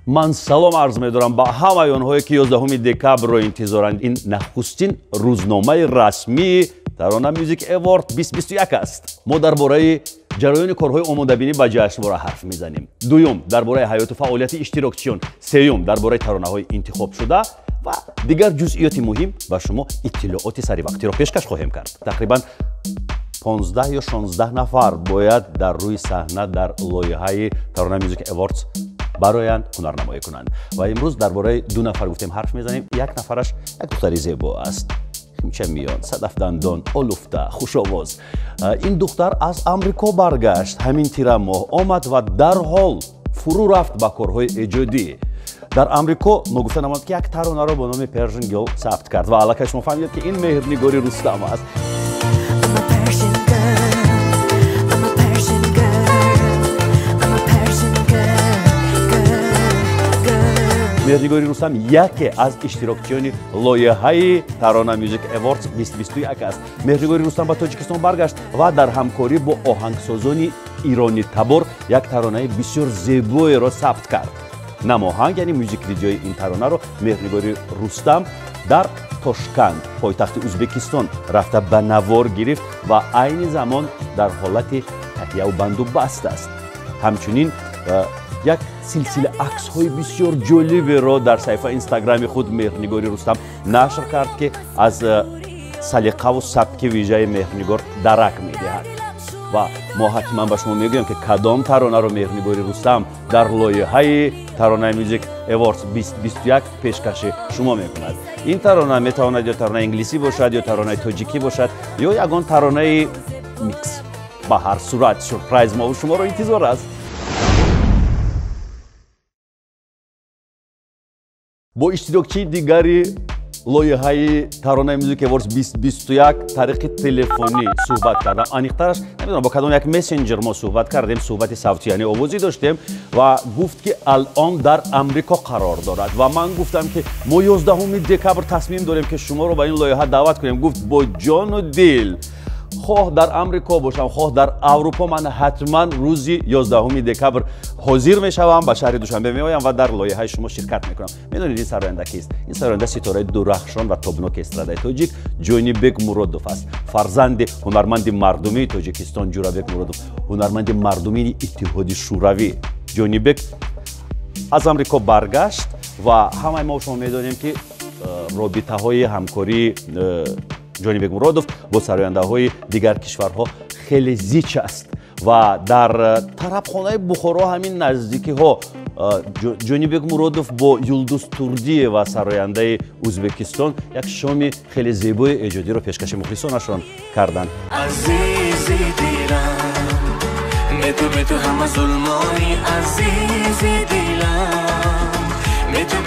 من سلام عرض می‌دارم با همه آنهایی که 11 دکبر رو انتظارند. این نخستین روزنامه رسمی ترانه میوزیک اوارد 2021 است. ما درباره جریان کارهای آماده‌بینی به جشنواره حرف میزنیم. دوم درباره حیات و فعالیت اشتراکچیان، سوم درباره ترانه‌های انتخاب شده و دیگر جزئیات مهم به شما اطلاعات سری وقتی را پیشکش خواهیم کرد. تقریباً 15 یا 16 نفر باید در روی صحنه در لایحه ترانه میوزیک اوارد برایند هنرنمایی کنند و امروز درباره دو نفر گفتیم حرف میزنیم. یک نفرش یک دختری زیبا است، خیمچه میان، صدف دندان، آلوفته، خوش آواز. این دختر از آمریکا برگشت، همین تیر ماه آمد و در حال فرو رفت به کارهای ایجادی. در آمریکا نگفته نماند که یک ترانه را با نام پرژن گرل ثبت کرد و علاقه شما فهمید که این مهرنگاری رستم است. مهرنگاری رستم یکی از اشتراکچیان لایحه ترانه میوزیک اوارد 2021 است. مهرنگاری رستم به تاجیکستان برگشت و در همکاری با آهنگسازان ایرانی تبار یک ترانه بسیار زیبایی را ثبت کرد. نماهنگ یعنی موزیک ویدیوی این ترانه را مهرنگاری رستم در تاشکند پایتخت ازبکستان رفته به نوار گرفت و عین زمان در حالت تهیه و بندوبست است. همچنین یک سلسله عکس های بسیار جالب را در صفحه اینستاگرام خود مهرنگاری رستم نشر کرد که از سلیقه و سبک ویژه مهرنگار درک میدهد و ما حتما به شما میگویم که کدام ترانه را مهرنگاری رستم در لایحه ترانه میوزیک اوارد 2021 پیشکش شما میکند. این ترانه میتواند یا ترانه انگلیسی باشد یا ترانه تاجیکی باشد یا یگان ترانه میکس. به هر صورت سورپرایز ما و شما را انتظار است. با اشتراکچی دیگری لایحه ترانه میوزیک اوارد 2021 طریق تلفنی صحبت کردم. انیقترش نمیدونم با کدام یک مسنجر ما صحبت کردیم، صحبت صوتی یعنی آوازی داشتیم و گفت که الان در امریکا قرار دارد و من گفتم که ما 11 دکبر تصمیم داریم که شما رو به این لایحه دعوت کنیم. گفت با جان و دل، خواه در امریکا باشم خواه در اروپا، من حتما روزی 11 دکبر حاضر میشوم، به شهر دوشنبه میایم و در لایحه شما شرکت میکنم. میدونید این سراینده کیست؟ این سراینده ستاره درخشان و تابناک استرادای تاجیک جانیبک مرودوف است. فرزند هنرمند مردمی تاجیکستان جورابک مرودوف، هنرمند مردمی اتحاد شوروی. جانیبک از امریکا برگشت و همه ما شما میدونیم که رابطه های همکاری جانیبک مرودوف با سراینده های دیگر کشورها خیلی زیچ است و در طربخانه بخارا همین نزدیکی ها جانیبک مرودوف با یلدوز توردی و سراینده ازبکستان یک شام خیلی زیبای ایجادی را پیشکش مخلصانشان کردند. عزیزی دیلم به تو همه ظلمانی، عزیزی دیلم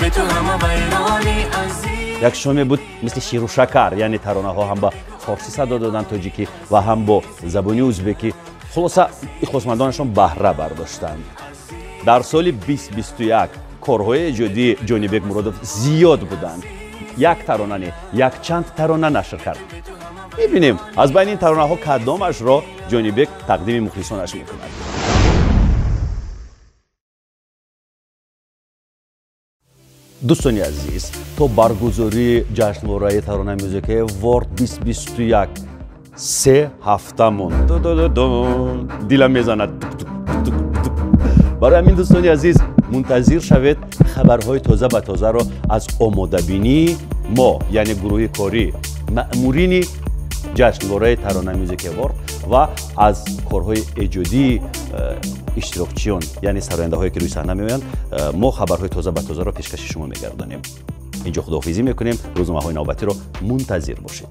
به تو همه بیرانی، عزیزی. یک شامی بود مثل شیر و شکر، یعنی ترانه ها هم با فارسی صدا دادن تاجیکی و هم با زبانی ازبکی. خلاصه خصوصمندانشان بهره برداشتند. در سال 2021 کارهای ایجادی جانیبک مرودوف زیاد بودند. یک ترانه نه، یک چند ترانه نشر کرد. میبینیم از بین این ترانه ها کدامش را جانیبک تقدیم مخلصانش میکند. دوستان عزیز، تا برگزاری جشنواره ترانه میوزیک اوارد 2021 3 هفته ماند. دلم میزند. برای همین دوستان عزیز منتظر شوید خبرهای تازه به تازه را از آماده‌بینی ما، یعنی گروه کاری مأمورین جشنواره ترانه میوزیک اوارد و از کارهای ایجادی اشتراکچیان یعنی سراینده هایی که روی صحنه میآیند. ما خبرهای تازه به تازه را پیشکش شما میگردانیم. اینجا خداحافظی میکنیم. روزنامه های نوبتی را منتظر باشید.